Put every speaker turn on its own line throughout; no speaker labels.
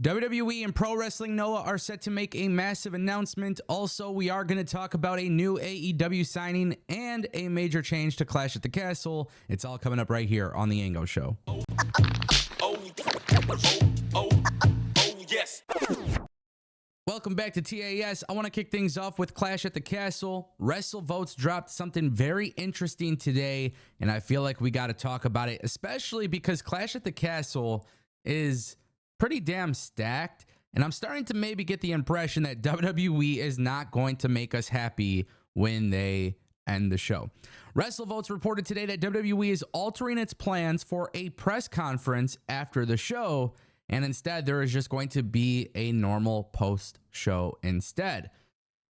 WWE and Pro Wrestling Noah are set to make a massive announcement. Also, we are going to talk about a new AEW signing and a major change to Clash at the Castle. It's all coming up right here on the Ango Show.
Yes.
Welcome back to TAS. I want to kick things off with Clash at the Castle. WrestleVotes dropped something very interesting today, and I feel like we got to talk about it, especially because Clash at the Castle is pretty damn stacked, and I'm starting to maybe get the impression that WWE is not going to make us happy when they end the show. WrestleVotes reported today that WWE is altering its plans for a press conference after the show, and instead there is just going to be a normal post-show instead.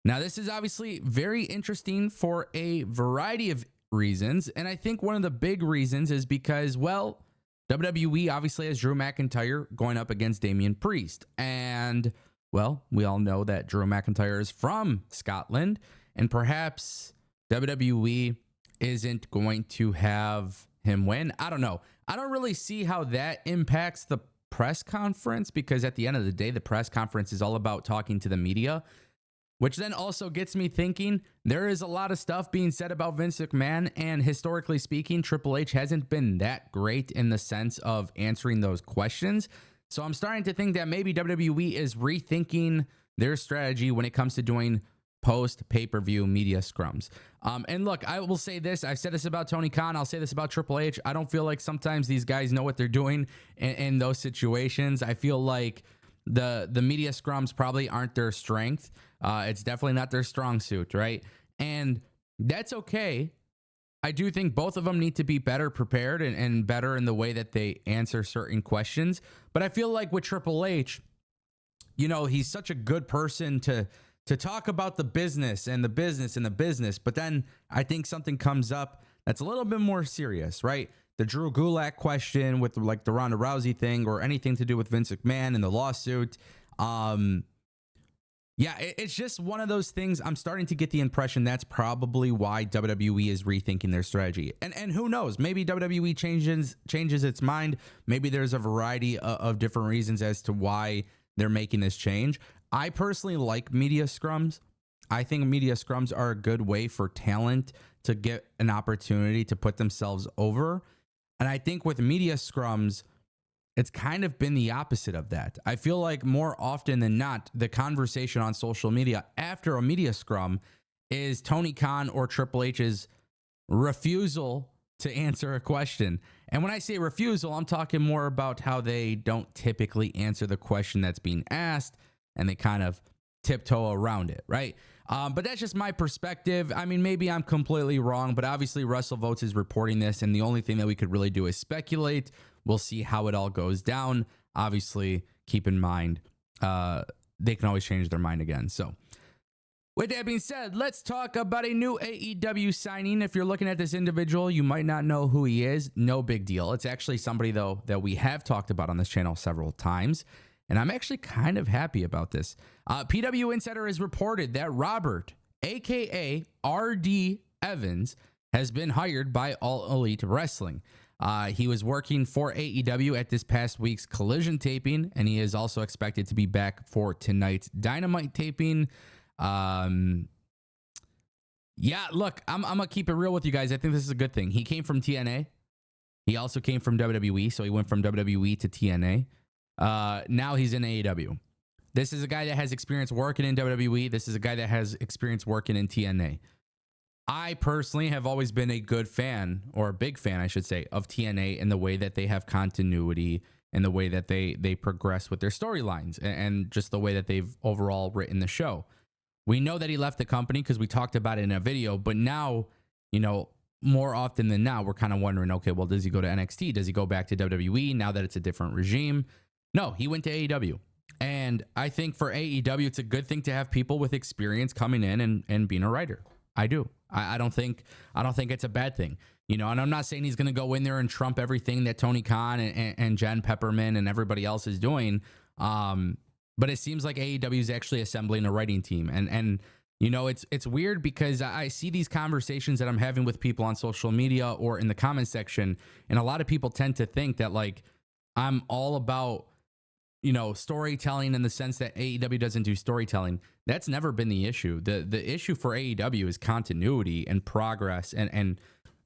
Now, this is obviously very interesting for a variety of reasons, and I think one of the big reasons is because, well, WWE obviously has Drew McIntyre going up against Damian Priest. And, well, we all know that Drew McIntyre is from Scotland, and perhaps WWE isn't going to have him win. I don't know. I don't really see how that impacts the press conference, because at the end of the day, the press conference is all about talking to the media, which then also gets me thinking there is a lot of stuff being said about Vince McMahon, and historically speaking, Triple H hasn't been that great in the sense of answering those questions. So I'm starting to think that maybe WWE is rethinking their strategy when it comes to doing post pay-per-view media scrums. And look, I will say this. I've said this about Tony Khan. I'll say this about Triple H. I don't feel like sometimes these guys know what they're doing in those situations. I feel like the media scrums probably aren't their strength. It's definitely not their strong suit, right? And that's okay. I do think both of them need to be better prepared and better in the way that they answer certain questions. But I feel like with Triple H, you know, he's such a good person to talk about the business and the business and the business. But then I think something comes up that's a little bit more serious, right? The Drew Gulak question with like the Ronda Rousey thing, or anything to do with Vince McMahon and the lawsuit. It's just one of those things. I'm starting to get the impression that's probably why WWE is rethinking their strategy. And who knows? Maybe WWE changes its mind. Maybe there's a variety of different reasons as to why they're making this change. I personally like media scrums. I think media scrums are a good way for talent to get an opportunity to put themselves over. And I think with media scrums, it's kind of been the opposite of that. I feel like more often than not, the conversation on social media after a media scrum is Tony Khan or Triple H's refusal to answer a question. And when I say refusal, I'm talking more about how they don't typically answer the question that's being asked, and they kind of tiptoe around it, right? But that's just my perspective. I mean, maybe I'm completely wrong, but obviously WrestleVotes is reporting this, and the only thing that we could really do is speculate. We'll see how it all goes down. Obviously, keep in mind, they can always change their mind again. So with that being said, let's talk about a new AEW signing. If you're looking at this individual, you might not know who he is. No big deal. It's actually somebody, though, that we have talked about on this channel several times, and I'm actually kind of happy about this. PW Insider has reported that Robert, a.k.a. RD Evans, has been hired by All Elite Wrestling. He was working for AEW at this past week's Collision taping, and he is also expected to be back for tonight's Dynamite taping. Look, I'm gonna keep it real with you guys. I think this is a good thing. He came from TNA. He also came from WWE, so he went from WWE to TNA. Now he's in AEW. This is a guy that has experience working in WWE. This is a guy that has experience working in TNA. I personally have always been a good fan, or a big fan, I should say, of TNA in the way that they have continuity and the way that they progress with their storylines and just the way that they've overall written the show. We know that he left the company because we talked about it in a video, but now, you know, more often than not, we're kind of wondering, okay, well, does he go to NXT? Does he go back to WWE now that it's a different regime? No, he went to AEW. And I think for AEW, it's a good thing to have people with experience coming in and being a writer. I do. I don't think it's a bad thing, you know, and I'm not saying he's going to go in there and trump everything that Tony Khan and Jen Pepperman and everybody else is doing. But it seems like AEW is actually assembling a writing team. And you know, it's weird because I see these conversations that I'm having with people on social media or in the comment section, and a lot of people tend to think that like I'm all about storytelling in the sense that AEW doesn't do storytelling. That's never been the issue. The issue for AEW is continuity and progress and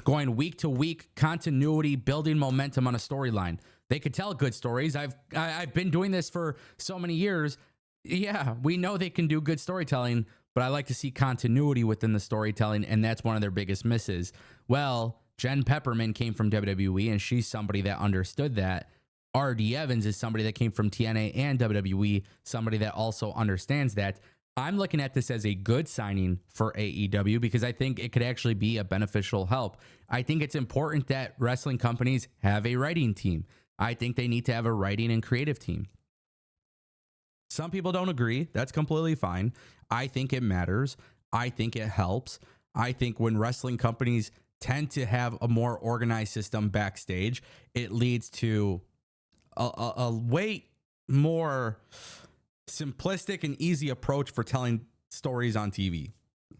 going week to week, continuity, building momentum on a storyline. They could tell good stories. I've been doing this for so many years. Yeah, we know they can do good storytelling, but I like to see continuity within the storytelling, and that's one of their biggest misses. Well, Jen Pepperman came from WWE, and she's somebody that understood that. RD Evans is somebody that came from TNA and WWE, somebody that also understands that. I'm looking at this as a good signing for AEW because I think it could actually be a beneficial help. I think it's important that wrestling companies have a writing team. I think they need to have a writing and creative team. Some people don't agree. That's completely fine. I think it matters. I think it helps. I think when wrestling companies tend to have a more organized system backstage, it leads to a way more simplistic and easy approach for telling stories on TV.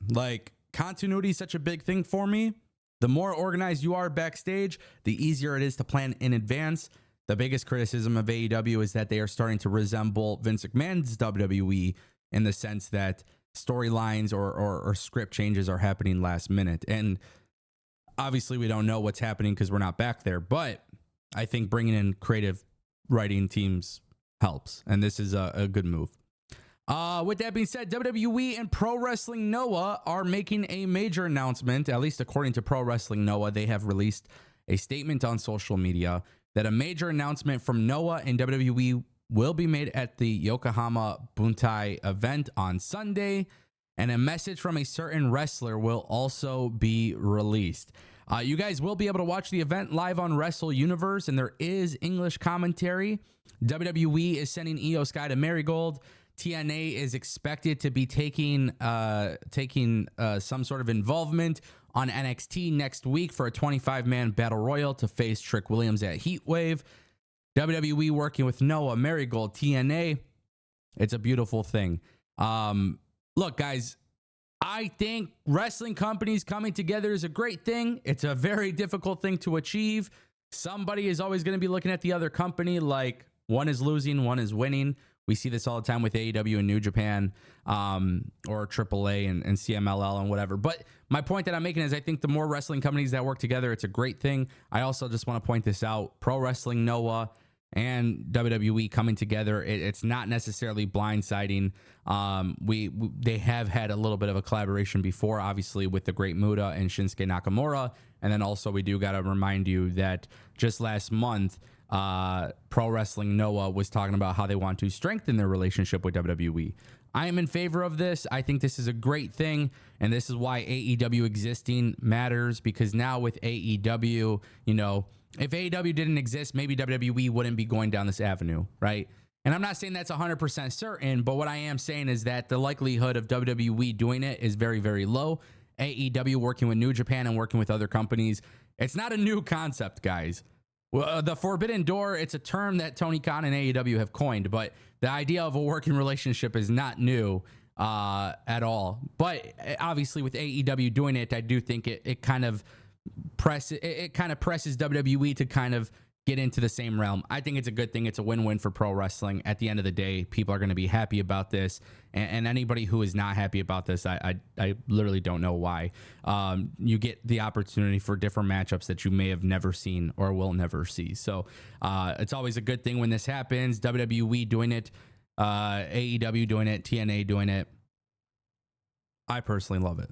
Like, continuity is such a big thing for me. The more organized you are backstage, the easier it is to plan in advance. The biggest criticism of AEW is that they are starting to resemble Vince McMahon's WWE in the sense that storylines or script changes are happening last minute. And obviously we don't know what's happening because we're not back there, but I think bringing in creative writing teams helps, and this is a good move. With that being said, WWE and Pro Wrestling Noah are making a major announcement. At least according to Pro Wrestling Noah, they have released a statement on social media that a major announcement from Noah and WWE will be made at the Yokohama Buntai event on Sunday, and a message from a certain wrestler will also be released. You guys will be able to watch the event live on Wrestle Universe, and there is English commentary. WWE is sending Io Sky to Marigold. TNA is expected to be taking some sort of involvement on NXT next week for a 25-man battle royal to face Trick Williams at Heatwave. WWE working with Noah, Marigold, TNA. It's a beautiful thing. Look, guys, I think wrestling companies coming together is a great thing. It's a very difficult thing to achieve. Somebody is always going to be looking at the other company like one is losing, one is winning. We see this all the time with AEW and New Japan, or AAA and CMLL and whatever. But my point that I'm making is I think the more wrestling companies that work together, it's a great thing. I also just want to point this out. Pro Wrestling Noah and WWE coming together, it's not necessarily blindsiding. They have had a little bit of a collaboration before, obviously with the Great Muta and Shinsuke Nakamura. And then also we do got to remind you that just last month, Pro Wrestling Noah was talking about how they want to strengthen their relationship with WWE. I am in favor of this. I think this is a great thing, and this is why AEW existing matters, because now with AEW, if AEW didn't exist, maybe WWE wouldn't be going down this avenue, right? And I'm not saying that's 100% certain, but what I am saying is that the likelihood of WWE doing it is very, very low. AEW working with New Japan and working with other companies, it's not a new concept, guys. Well, the forbidden door, it's a term that Tony Khan and AEW have coined, but the idea of a working relationship is not new at all. But obviously with AEW doing it, I do think it kind of presses WWE to kind of get into the same realm. I think it's a good thing. It's a win-win for pro wrestling. At the end of the day, people are going to be happy about this, and anybody who is not happy about this, I literally don't know why. You get the opportunity for different matchups that you may have never seen or will never see. So it's always a good thing when this happens. WWE doing it, AEW doing it, TNA doing it. I personally love it.